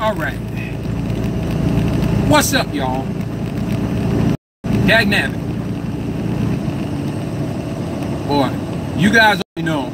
All right. What's up, y'all? Dagnabbit. Boy, you guys already know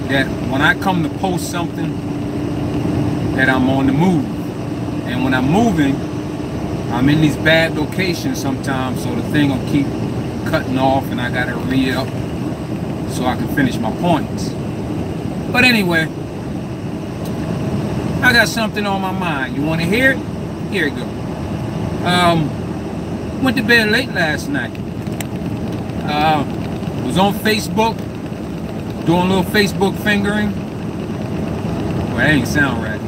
that when I come to post something, that I'm on the move. And when I'm moving, I'm in these bad locations sometimes, so the thing will keep cutting off and I gotta re-up so I can finish my points. But anyway, I got something on my mind. You want to hear it? Here it goes. Went to bed late last night. Was on Facebook, doing a little Facebook fingering. Well, that ain't sound right.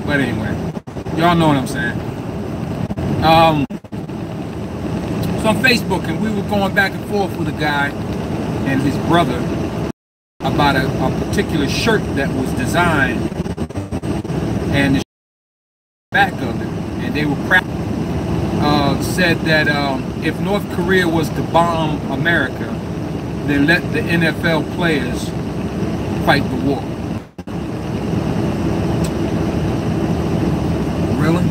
But anyway, y'all know what I'm saying. So on Facebook, and we were going back and forth with a guy and his brother about a particular shirt that was designed and the back of it, and they were said that if North Korea was to bomb America, then let the NFL players fight the war. Really?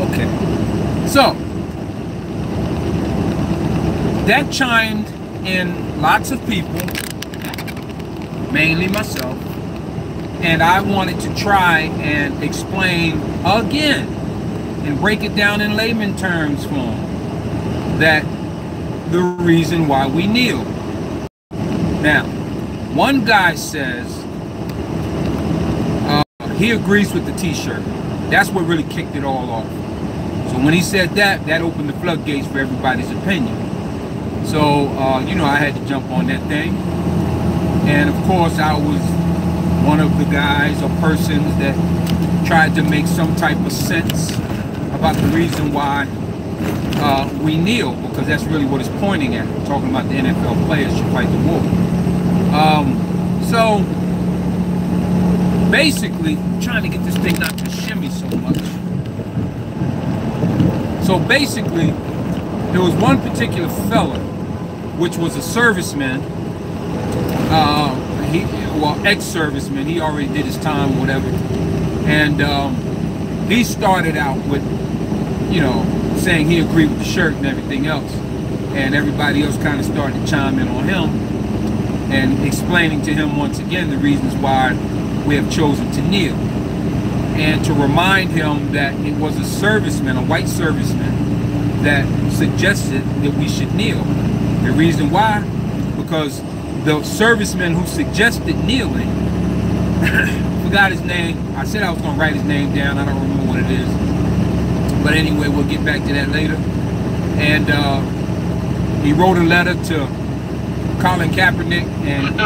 Okay. So that chimed in lots of people, mainly myself, and I wanted to try and explain again and break it down in layman terms for them, that the reason why we kneel. Now, one guy says he agrees with the t-shirt. That's what really kicked it all off. So when he said that, that opened the floodgates for everybody's opinion. So, you know, I had to jump on that thing. And of course, I was one of the guys or persons that tried to make some type of sense about the reason why we kneel, because that's really what it's pointing at. We're talking about the NFL players should fight the war. So basically, I'm trying to get this thing not to shimmy so much. So basically, there was one particular fella, which was a serviceman, well, ex-serviceman. He already did his time or whatever, and he started out with, you know, saying he agreed with the shirt and everything else, and everybody else kind of started to chime in on him and explaining to him once again the reasons why we have chosen to kneel, and to remind him that it was a serviceman, a white serviceman, that suggested that we should kneel. The reason why, because the serviceman who suggested kneeling, forgot his name. I said I was going to write his name down. I don't remember what it is. But anyway, we'll get back to that later. And he wrote a letter to Colin Kaepernick, and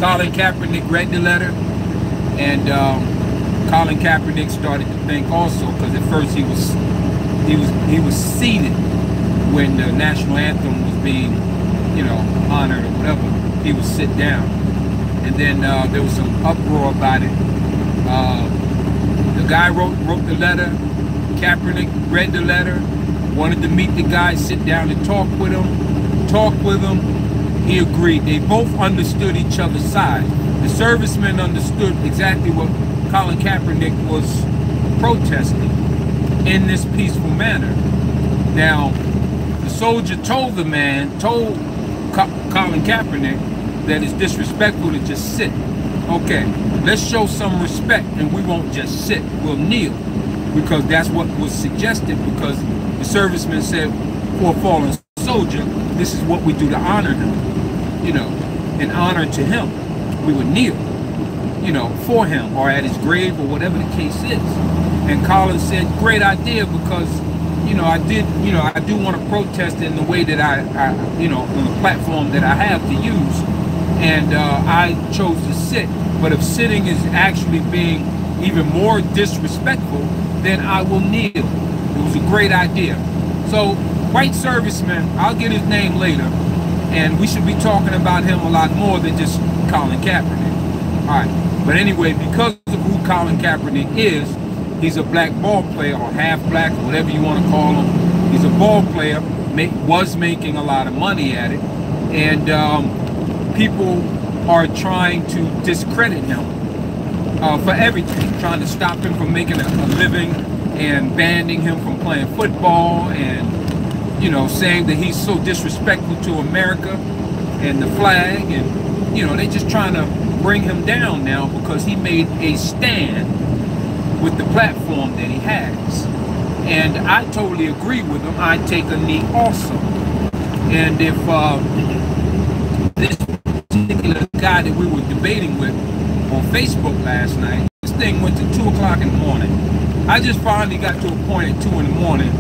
Colin Kaepernick read the letter. And Colin Kaepernick started to think also, because at first he was seated when the national anthem was being, you know, honored or whatever. He was sit down, and then there was some uproar about it. The guy wrote the letter. Kaepernick read the letter, wanted to meet the guy, sit down and talk with him. He agreed. They both understood each other's side. The serviceman understood exactly what Colin Kaepernick was protesting in this peaceful manner. Now, the soldier told the man, told Colin Kaepernick, that it's disrespectful to just sit. Okay, let's show some respect, and we won't just sit, we'll kneel. Because that's what was suggested, because the serviceman said, for a fallen soldier, this is what we do to honor him. You know, in honor to him, we would kneel, you know, for him, or at his grave, or whatever the case is. And Colin said, great idea, because, you know, I do want to protest in the way that I you know, on the platform that I have to use. And I chose to sit. But if sitting is actually being even more disrespectful, then I will kneel. It was a great idea. So, white serviceman, I'll get his name later, and we should be talking about him a lot more than just Colin Kaepernick. All right, but anyway, because of who Colin Kaepernick is, he's a black ball player, or half black, or whatever you want to call him. He's a ball player, was making a lot of money at it, and people are trying to discredit him. for everything, trying to stop him from making a living and banning him from playing football, and you know, saying that he's so disrespectful to America and the flag, and you know, they're just trying to bring him down now because he made a stand with the platform that he has. And I totally agree with him. I take a knee also. And if this particular guy that we were debating with on Facebook last night, this thing went to 2 o'clock in the morning. I just finally got to a point at 2 in the morning.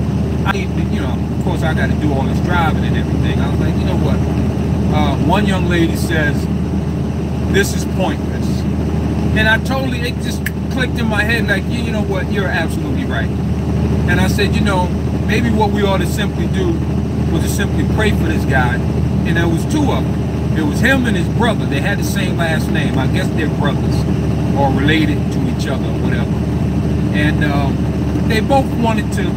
I need to, you know, of course I got to do all this driving and everything. I was like, you know what? One young lady says, this is pointless. And I totally, it just clicked in my head like, you know what? You're absolutely right. And I said, you know, maybe what we ought to simply do was to simply pray for this guy. And there was two of them. It was him and his brother. They had the same last name. I guess they're brothers or related to each other or whatever. And they both wanted to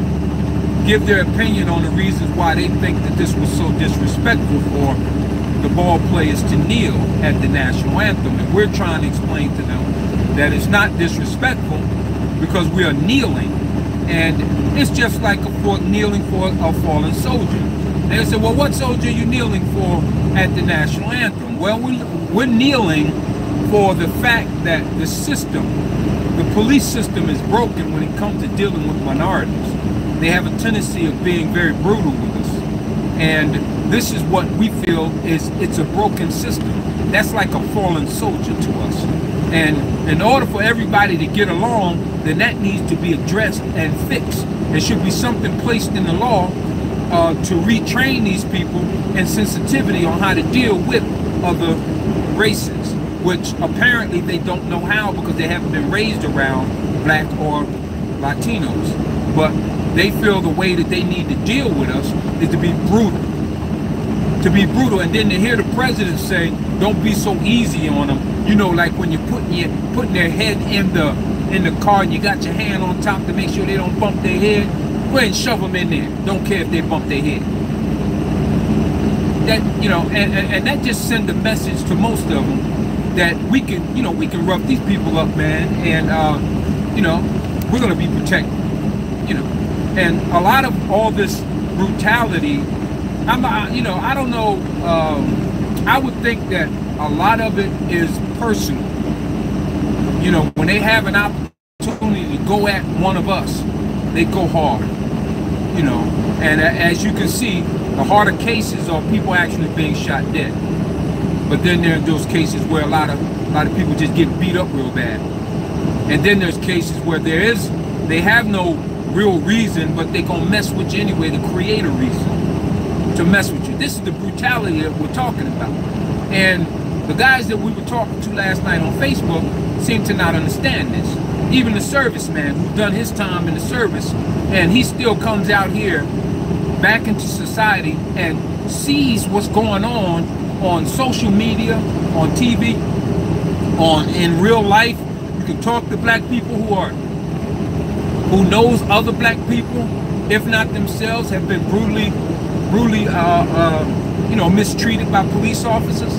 give their opinion on the reasons why they think that this was so disrespectful for the ball players to kneel at the national anthem. And we're trying to explain to them that it's not disrespectful because we are kneeling. And it's just like kneeling for a fallen soldier. And they said, well, what soldier are you kneeling for at the national anthem? Well, we're kneeling for the fact that the system, the police system, is broken when it comes to dealing with minorities. They have a tendency of being very brutal with us. And this is what we feel is, it's a broken system. That's like a fallen soldier to us. And in order for everybody to get along, then that needs to be addressed and fixed. There should be something placed in the law to retrain these people and sensitivity on how to deal with other races, which apparently they don't know how because they haven't been raised around black or Latinos. But they feel the way that they need to deal with us is to be brutal. To be brutal, and then to hear the president say, don't be so easy on them. You know, like when you're putting their head in the car and you got your hand on top to make sure they don't bump their head. Go ahead and shove them in there. Don't care if they bump their head. That, you know, and that just send a message to most of them that we can, you know, we can rough these people up, man, and you know, we're gonna be protected. You know, and a lot of all this brutality, you know, I don't know. I would think that a lot of it is personal. You know, when they have an opportunity to go at one of us, they go hard. You know, and as you can see, the harder cases are people actually being shot dead. But then there are those cases where a lot of people just get beat up real bad. And then there's cases where they have no real reason, but they're gonna mess with you anyway to create a reason to mess with you. This is the brutality that we're talking about. And the guys that we were talking to last night on Facebook seem to not understand this. Even the serviceman who's done his time in the service, and he still comes out here back into society and sees what's going on social media, on TV, in real life. You can talk to black people who knows other black people, if not themselves, have been brutally you know, mistreated by police officers.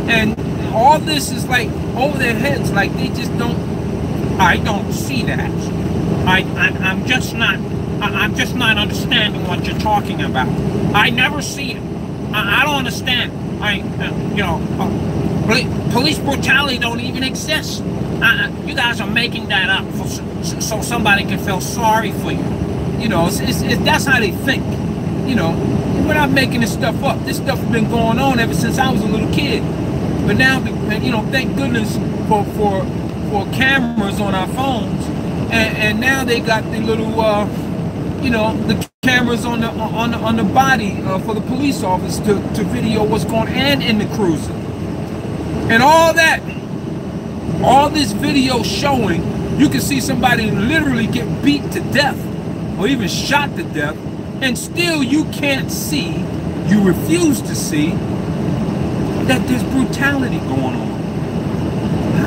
And all this is like over their heads, like they just don't, I don't see that. I'm just not understanding what you're talking about. I never see it. I don't understand. You know, police brutality don't even exist. You guys are making that up so somebody can feel sorry for you. You know, that's how they think. You know, we're not making this stuff up. This stuff has been going on ever since I was a little kid. But now, you know, thank goodness for cameras on our phones, and now they got the little, you know, the cameras on the body for the police office to video what's going on in the cruiser, and all this video showing. You can see somebody literally get beat to death or even shot to death, and still you can't see, you refuse to see that there's brutality going on.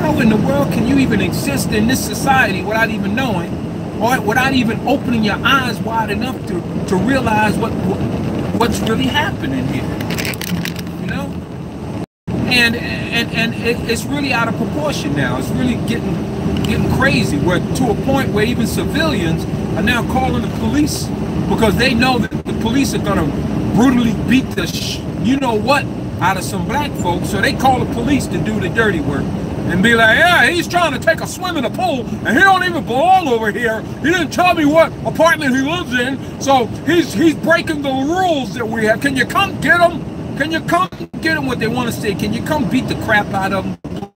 How in the world can you even exist in this society without even knowing, or without even opening your eyes wide enough to realize what's really happening here? You know? it's really out of proportion now. It's really getting crazy. Where to a point where even civilians are now calling the police because they know that the police are gonna brutally beat the you know what out of some black folks. So they call the police to do the dirty work and be like, yeah, he's trying to take a swim in the pool and he don't even belong over here. He didn't tell me what apartment he lives in, so he's breaking the rules that we have. Can you come get him? Can you come get him? What they want to say? Can you come beat the crap out of him?